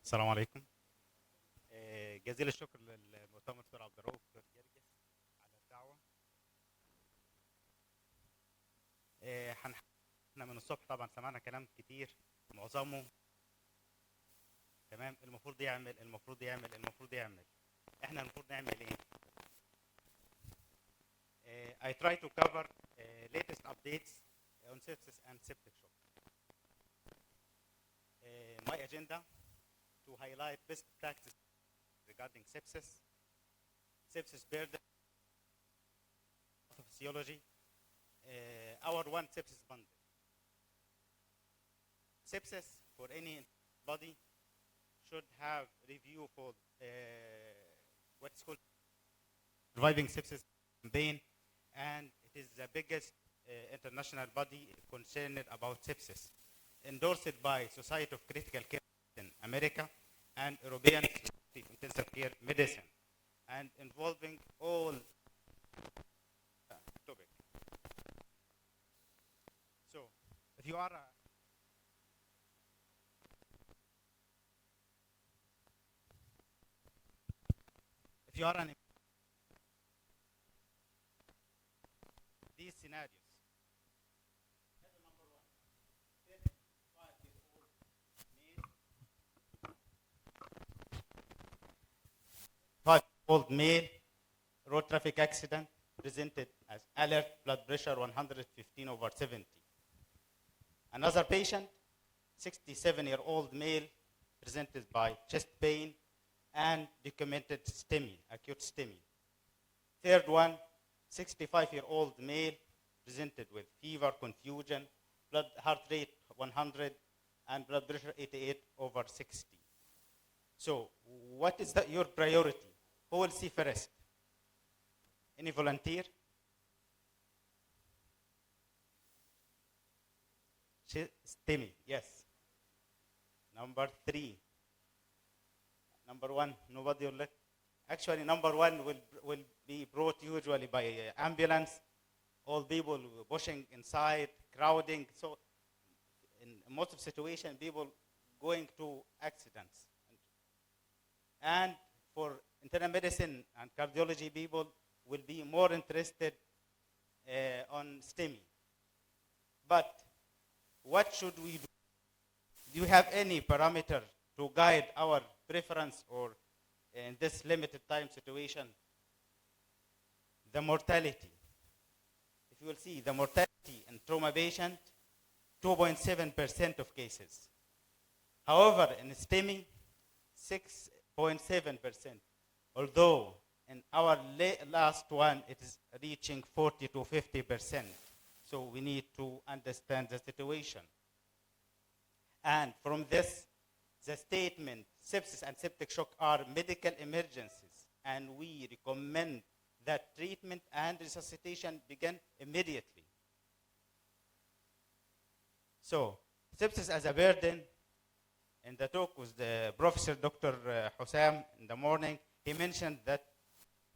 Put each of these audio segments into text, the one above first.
السلام عليكم. جزيل الشكر للمؤتمر دكتور عبد الرؤوف دكتور جرجس على الدعوه. احنا من الصبح طبعا سمعنا كلام كتير، معظمه تمام. المفروض يعمل المفروض يعمل المفروض يعمل. احنا المفروض نعمل ايه؟ I try to cover latest updates on sepsis and septic shock. My agenda to highlight best practices regarding sepsis, sepsis burden, physiology, our one sepsis bundle. Sepsis for any body should have review for what's called Surviving Sepsis campaign, and it is the biggest international body concerned about sepsis, endorsed by Society of Critical Care in America and European Society of Intensive Care Medicine, and involving all topic. So, if you are an these scenarios. Number one, 5-year-old male, road traffic accident, presented as alert blood pressure 115/70. Another patient, 67-year-old male, presented by chest pain and documented STEMI, acute STEMI. Third one, 65-year-old male, presented with fever, confusion, heart rate 100, and blood pressure 88/60. So, what is your priority? Who will see first? Any volunteer? STEMI, yes. Number 3. Number 1, nobody will let. Actually, number 1 will be brought usually by ambulance. All people pushing inside, crowding. So, in most of situations, people going to accidents. And for internal medicine and cardiology, people will be more interested on STEMI. But what should we do? Do you have any parameter to guide our preference or in this limited time situation? The mortality. If you will see the mortality in trauma patient, 2.7% of cases. However, in STEMI, 6.7%. Although in our last one, it is reaching 40 to 50%. So we need to understand the situation. And from this, the statement, sepsis and septic shock are medical emergencies, and we recommend that treatment and resuscitation begin immediately. So, sepsis as a burden, in the talk with the Professor Dr. Hussam in the morning, he mentioned that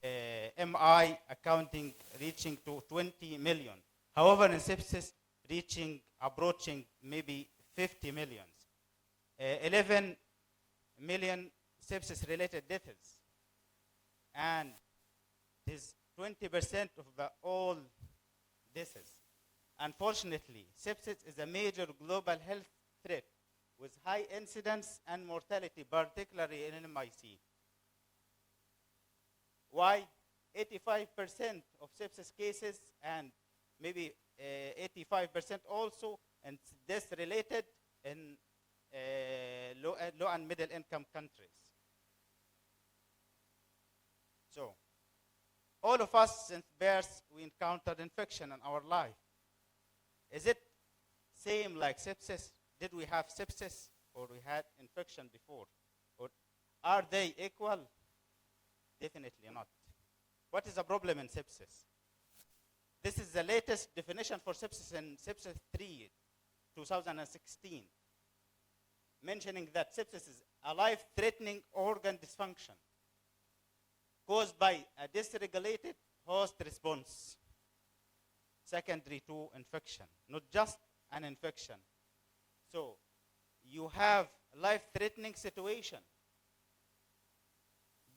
MI accounting reaching to 20 million. However, in sepsis, approaching maybe 50 million. 11 million sepsis-related deaths. And it is 20% of all deaths. Unfortunately, sepsis is a major global health threat with high incidence and mortality, particularly in MIC. Why? 85% of sepsis cases and maybe 85% also and death-related in low and middle income countries. So, all of us since birth, we encountered infection in our life. Is it same like sepsis? Did we have sepsis or we had infection before? Or are they equal? Definitely not. What is the problem in sepsis? This is the latest definition for sepsis in Sepsis 3, 2016. Mentioning that sepsis is a life-threatening organ dysfunction caused by a dysregulated host response secondary to infection, not just an infection. So you have life-threatening situation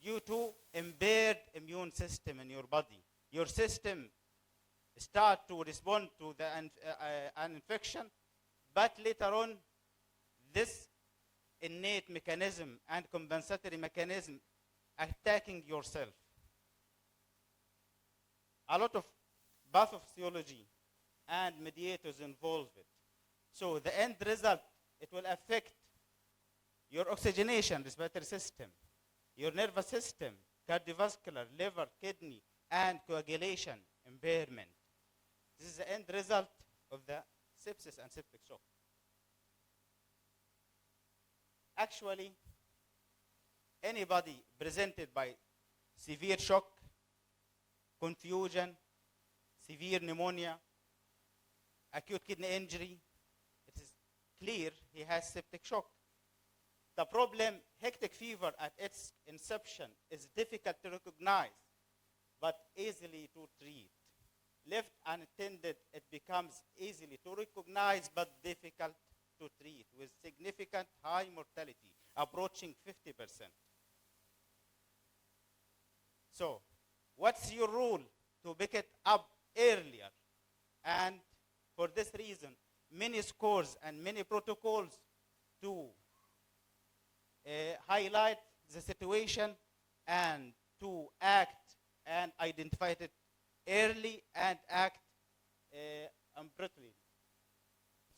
due to impaired immune system in your body. Your system start to respond to an infection, but later on, this innate mechanism and compensatory mechanism attacking yourself. A lot of pathophysiology and mediators involved. So the end result, it will affect your oxygenation, respiratory system, your nervous system, cardiovascular, liver, kidney, and coagulation impairment. This is the end result of the sepsis and septic shock. Actually, anybody presented by severe shock, confusion, severe pneumonia, acute kidney injury, it is clear he has septic shock. The problem, hectic fever at its inception is difficult to recognize, but easily to treat. Left unattended, it becomes easily to recognize, but difficult to treat, with significant high mortality, approaching 50%. So, what's your rule to pick it up earlier? And for this reason, many scores and many protocols to highlight the situation and to act and identify it early and act promptly.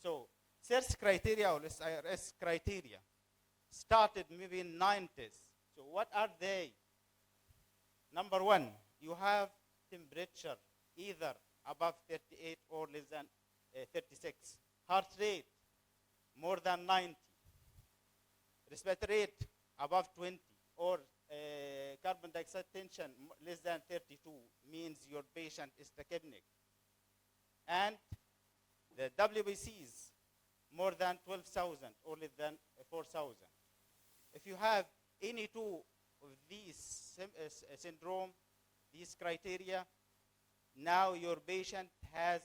So, CIRS criteria or SIRS criteria started maybe in 90s. So what are they? Number one, you have temperature either above 38 or less than 36. Heart rate more than 90. Respiratory rate above 20 or carbon dioxide tension less than 32 means your patient is tachypneic. And the WBCs more than 12,000 or less than 4,000. If you have any two of these syndrome, these criteria, now your patient has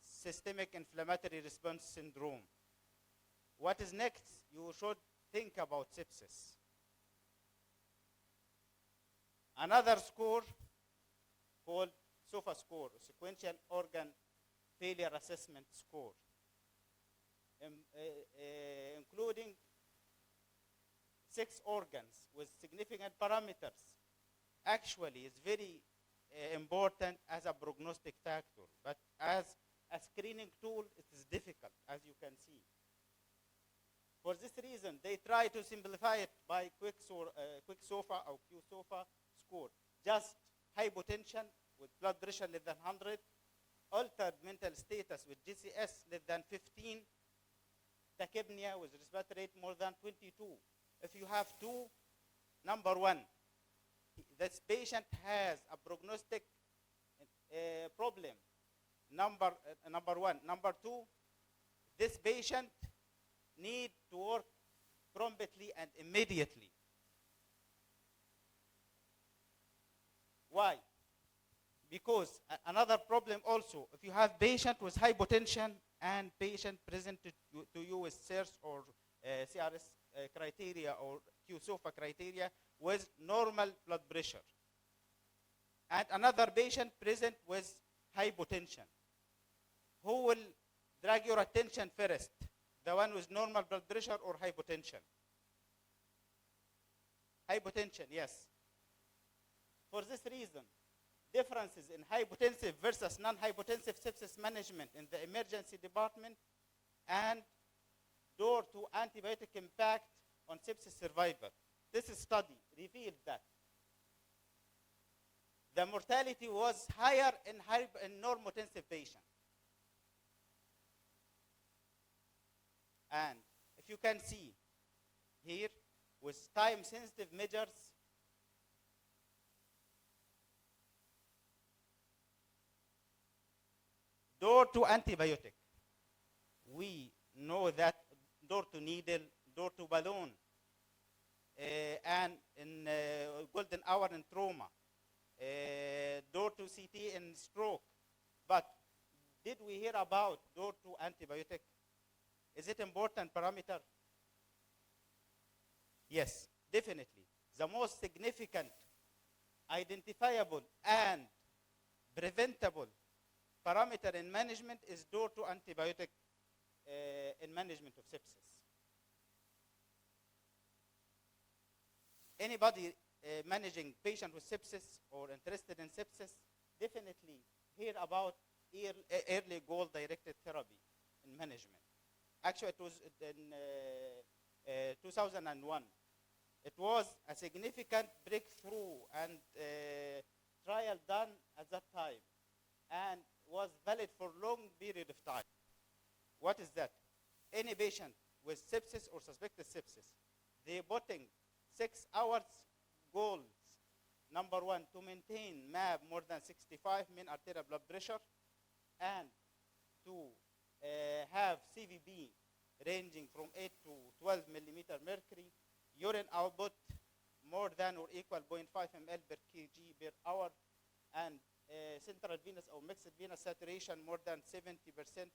systemic inflammatory response syndrome. What is next? You should think about sepsis. Another score called SOFA score, Sequential Organ Failure Assessment Score, including 6 organs with significant parameters. Actually, it's very important as a prognostic factor, but as a screening tool, it is difficult, as you can see. For this reason, they try to simplify it by quick SOFA or Q-SOFA score. Just hypotension with blood pressure less than 100, altered mental status with GCS less than 15, tachypnea with respiratory rate more than 22. If you have two, number one, this patient has a prognostic problem. Number one. Number two, this patient need to work promptly and immediately. Why? Because another problem also, if you have patient with hypotension and patient presented to you with CIRS or CRS criteria or Q-SOFA criteria with normal blood pressure, and another patient present with hypotension, who will drag your attention first? The one with normal blood pressure or hypotension? Hypotension, yes. For this reason, differences in hypotensive versus non-hypotensive sepsis management in the emergency department and door to antibiotic impact on sepsis survivor. This study revealed that the mortality was higher in normotensive patients. And if you can see here, with time-sensitive measures, door to antibiotic, we know that door to needle, door to balloon, and in golden hour in trauma, door to CT in stroke. But did we hear about door to antibiotic? Is it important parameter? Yes, definitely. The most significant, identifiable, and preventable parameter in management is due to antibiotic in management of sepsis. Anybody managing patient with sepsis or interested in sepsis, definitely hear about early goal-directed therapy in management. Actually, it was in 2001. It was a significant breakthrough and trial done at that time and was valid for long period of time. What is that? Any patient with sepsis or suspected sepsis, they putting 6 hours goals. Number one, to maintain MAB more than 65 mean arterial blood pressure, and to have CVB ranging from 8 to 12 millimeter mercury, urine output more than or equal 0.5 ml per kg per hour, and central venous or mixed venous saturation more than 70%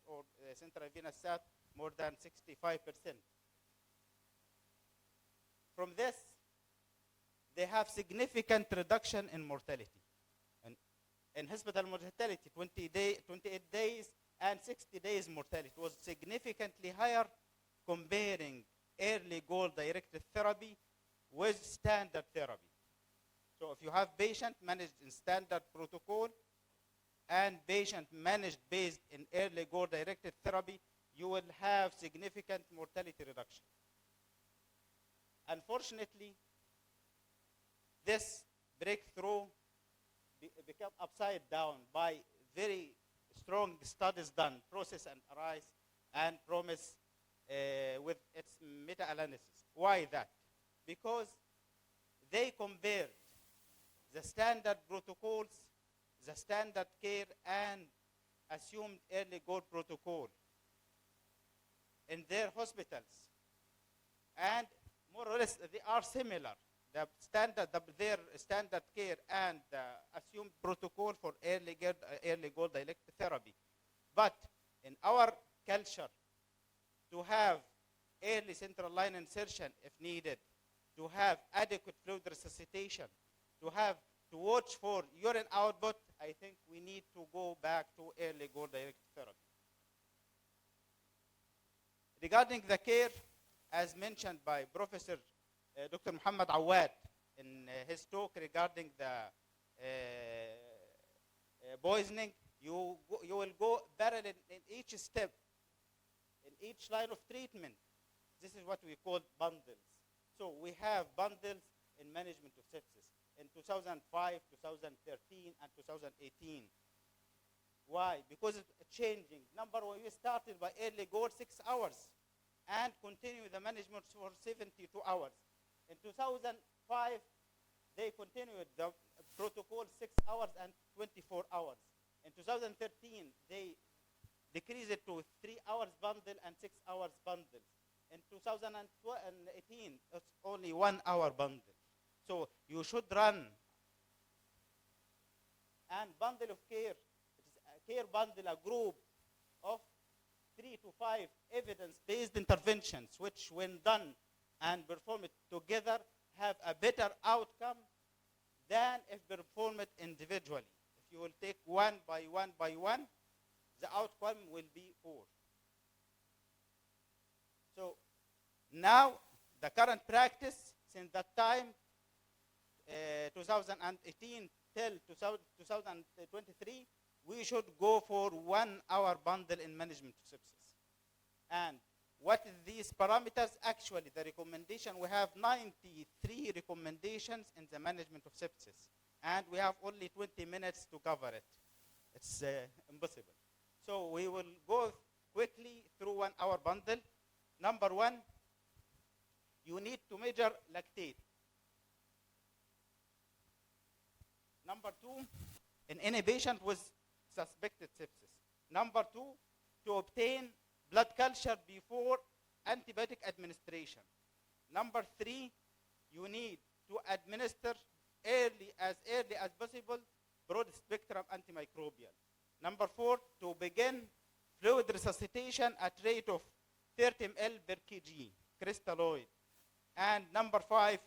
or central venous sat more than 65%. From this, they have significant reduction in mortality. And in hospital mortality, 28 days and 60 days mortality was significantly higher comparing early goal-directed therapy with standard therapy. So if you have patient managed in standard protocol and patient managed based in early goal-directed therapy, you will have significant mortality reduction. Unfortunately, this breakthrough became upside down by very strong studies done, Process and Arise, and Promise with its meta-analysis. Why that? Because they compared the standard protocols, the standard care, and assumed early goal protocol in their hospitals. And more or less, they are similar. Their standard care and the assumed protocol for early goal-directed therapy. But in our culture, to have early central line insertion if needed, to have adequate fluid resuscitation, to watch for urine output, I think we need to go back to early goal-directed therapy. Regarding the care, as mentioned by Professor Dr. Muhammad Awad in his talk regarding the poisoning, you will go parallel in each step, in each line of treatment. This is what we call bundles. So we have bundles in management of sepsis in 2005, 2013, and 2018. Why? Because it's changing. Number one, we started by early goal 6 hours and continue the management for 72 hours. In 2005, they continued the protocol 6 hours and 24 hours. In 2013, they decreased it to 3 hours bundle and 6 hours bundle. In 2018, it's only 1 hour bundle. So you should run. And bundle of care, it is a care bundle, a group of 3 to 5 evidence-based interventions, which when done and performed together have a better outcome than if performed individually. If you will take one by one by one, the outcome will be poor. So now the current practice since that time, 2018 till 2023, we should go for 1 hour bundle in management of sepsis. And what are these parameters? Actually, the recommendation, we have 93 recommendations in the management of sepsis. And we have only 20 minutes to cover it. It's impossible. So we will go quickly through 1 hour bundle. Number one, you need to measure lactate. Number two, in any patient with suspected sepsis. Number two, to obtain blood culture before antibiotic administration. Number three, you need to administer early as possible broad-spectrum antimicrobial. Number four, to begin fluid resuscitation at rate of 30 ml per kg, crystalloid. And number 5,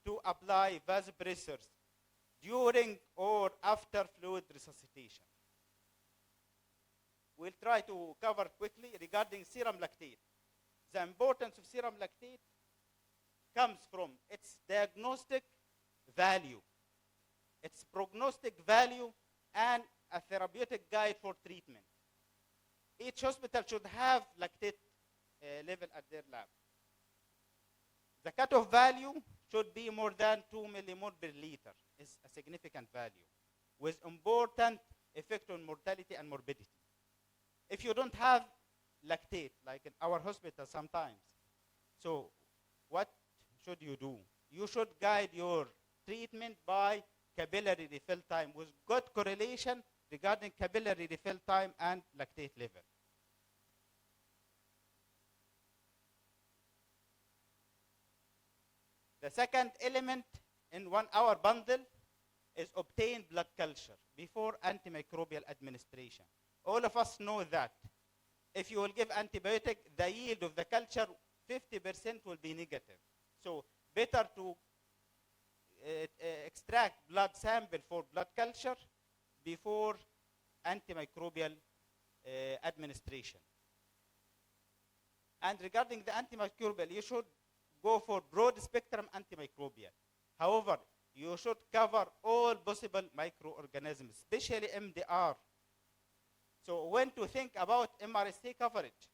to apply vasopressors during or after fluid resuscitation. We'll try to cover quickly regarding serum lactate. The importance of serum lactate comes from its diagnostic value, its prognostic value, and a therapeutic guide for treatment. Each hospital should have lactate level at their lab. The cutoff value should be more than 2 millimole per liter. It's a significant value with important effect on mortality and morbidity. If you don't have lactate, like in our hospital sometimes, so what should you do? You should guide your treatment by capillary refill time with good correlation regarding capillary refill time and lactate level. The second element in 1 hour bundle is obtain blood culture before antimicrobial administration. All of us know that if you will give antibiotic, the yield of the culture, 50% will be negative. So better to extract blood sample for blood culture before antimicrobial administration. And regarding the antimicrobial, you should go for broad spectrum antimicrobial. However, you should cover all possible microorganisms, especially MDR. So when to think about MRSA coverage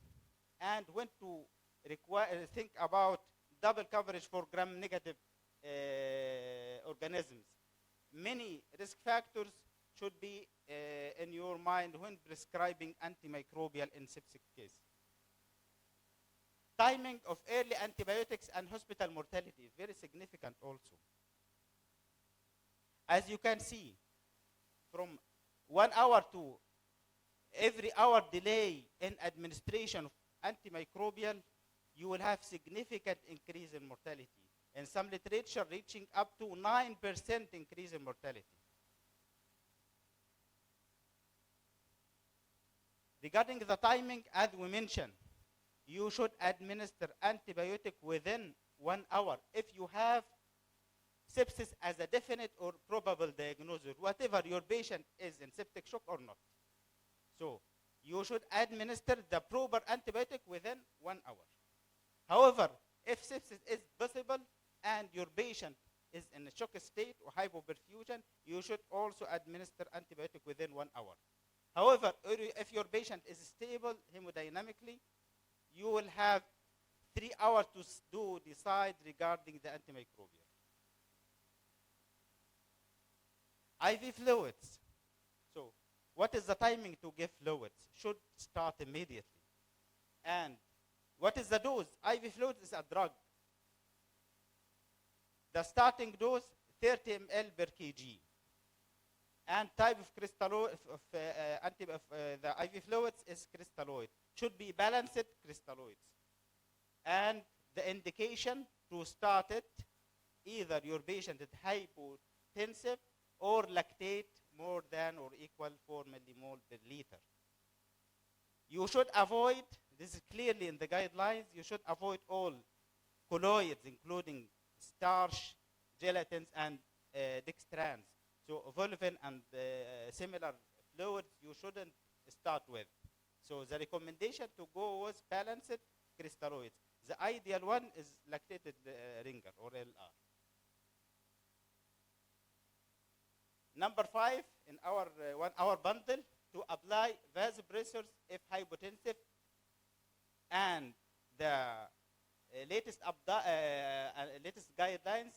and when to think about double coverage for gram-negative organisms. Many risk factors should be in your mind when prescribing antimicrobial in septic case. Timing of early antibiotics and hospital mortality is very significant also. As you can see, from 1 hour to every hour delay in administration of antimicrobial, you will have significant increase in mortality. In some literature, reaching up to 9% increase in mortality. Regarding the timing, as we mentioned, you should administer antibiotic within 1 hour if you have sepsis as a definite or probable diagnosis, whatever your patient is in septic shock or not. So you should administer the proper antibiotic within 1 hour. However, if sepsis is possible and your patient is in a shock state or hypoperfusion, you should also administer antibiotic within 1 hour. However, if your patient is stable hemodynamically, you will have 3 hours to decide regarding the antimicrobial. IV fluids. So what is the timing to give fluids? Should start immediately. And what is the dose? IV fluids is a drug. The starting dose, 30 ml per kg. And type of crystalloid the IV fluids is crystalloid. Should be balanced crystalloids. And the indication to start it, either your patient is hypotensive or lactate more than or equal 4 millimole per liter. You should avoid, this is clearly in the guidelines, you should avoid all colloids, including starch, gelatins, and dextrans. So vulvin and similar fluids you shouldn't start with. So the recommendation to go with balanced crystalloids. The ideal one is lactated ringer or LR. Number 5 in our 1 hour bundle, to apply vasopressors if hypotensive, and the latest guidelines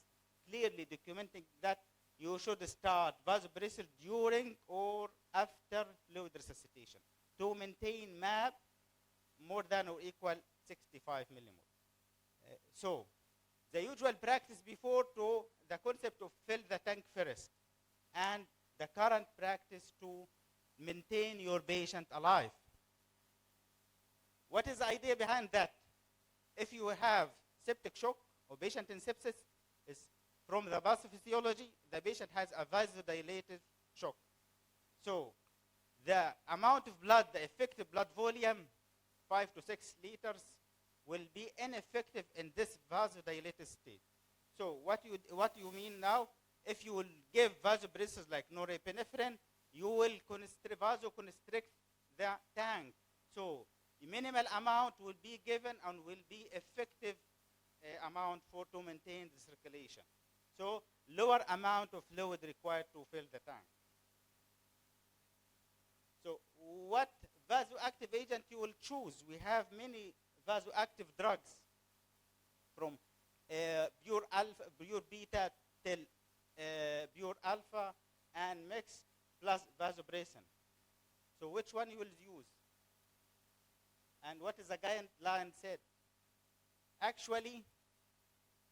clearly documenting that you should start vasopressor during or after fluid resuscitation to maintain MAP more than or equal 65 millimole. So the usual practice before to the concept of fill the tank first, and the current practice to maintain your patient alive. What is the idea behind that? If you have septic shock or patient in sepsis, is from the pathophysiology, the patient has a vasodilated shock. So the amount of blood, the effective blood volume, 5 to 6 liters, will be ineffective in this vasodilated state. So what you mean now, if you will give vasopressors like norepinephrine, you will vasoconstrict the tank. So minimal amount will be given and will be effective amount to maintain the circulation. So lower amount of fluid required to fill the tank. So what vasoactive agent you will choose? We have many vasoactive drugs from pure alpha, pure beta till pure alpha and mixed plus vasopressin. So which one you will use? And what is the guideline said? Actually,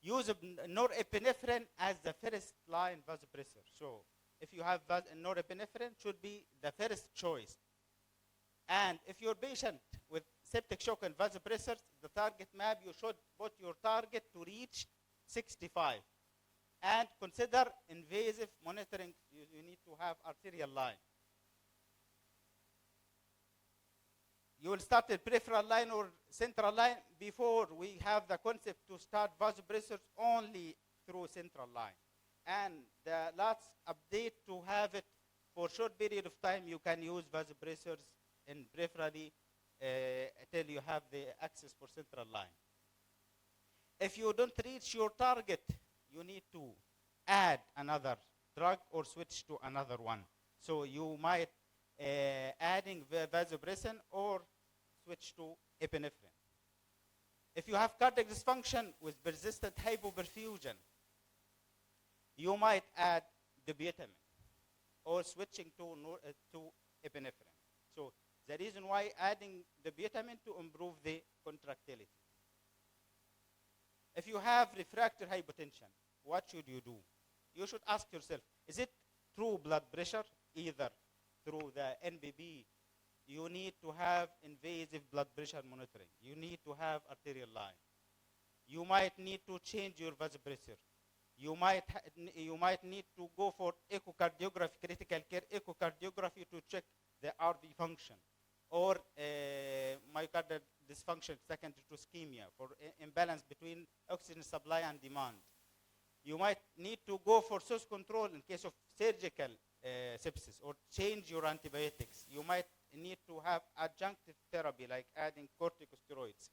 use norepinephrine as the first line vasopressor. So if you have norepinephrine, should be the first choice. And if your patient with septic shock and vasopressors, the target map, you should put your target to reach 65. And consider invasive monitoring. You need to have arterial line. You will start the peripheral line or central line before we have the concept to start vasopressors only through central line. And the last update to have it for short period of time, you can use vasopressors in peripherally until you have the access for central line. If you don't reach your target, you need to add another drug or switch to another one. So you might adding vasopressin or switch to epinephrine. If you have cardiac dysfunction with persistent hypoperfusion, you might add dobutamine or switching to epinephrine. So the reason why adding dobutamine to improve the contractility. If you have refractory hypotension, what should you do? You should ask yourself, is it true blood pressure? Either through the NBB, you need to have invasive blood pressure monitoring. You need to have arterial line. You might need to change your vasopressor. You might need to go for echocardiography, critical care echocardiography to check the RV function, or myocardial dysfunction secondary to ischemia for imbalance between oxygen supply and demand. You might need to go for source control in case of surgical sepsis, or change your antibiotics. You might need to have adjunctive therapy like adding corticosteroids.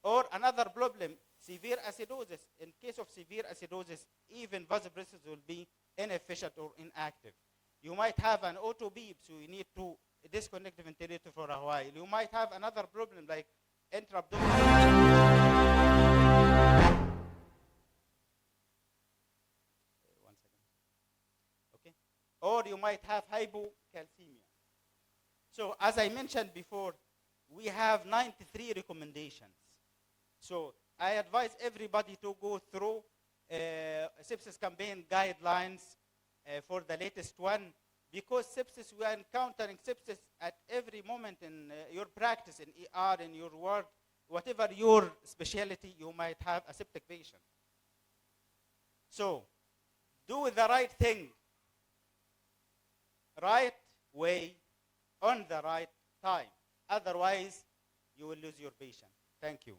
Or another problem, severe acidosis. In case of severe acidosis, even vasopressors will be inefficient or inactive. You might have an auto beep, so you need to disconnect the ventilator for a while. You might have another problem like intra-abdominal. One second. Okay. Or you might have hypocalcemia. So as I mentioned before, we have 93 recommendations. So I advise everybody to go through sepsis campaign guidelines for the latest one, because sepsis, we are encountering sepsis at every moment in your practice, in ER, in your ward, whatever your specialty, you might have a septic patient. So do the right thing, right way, on the right time. Otherwise, you will lose your patient. Thank you.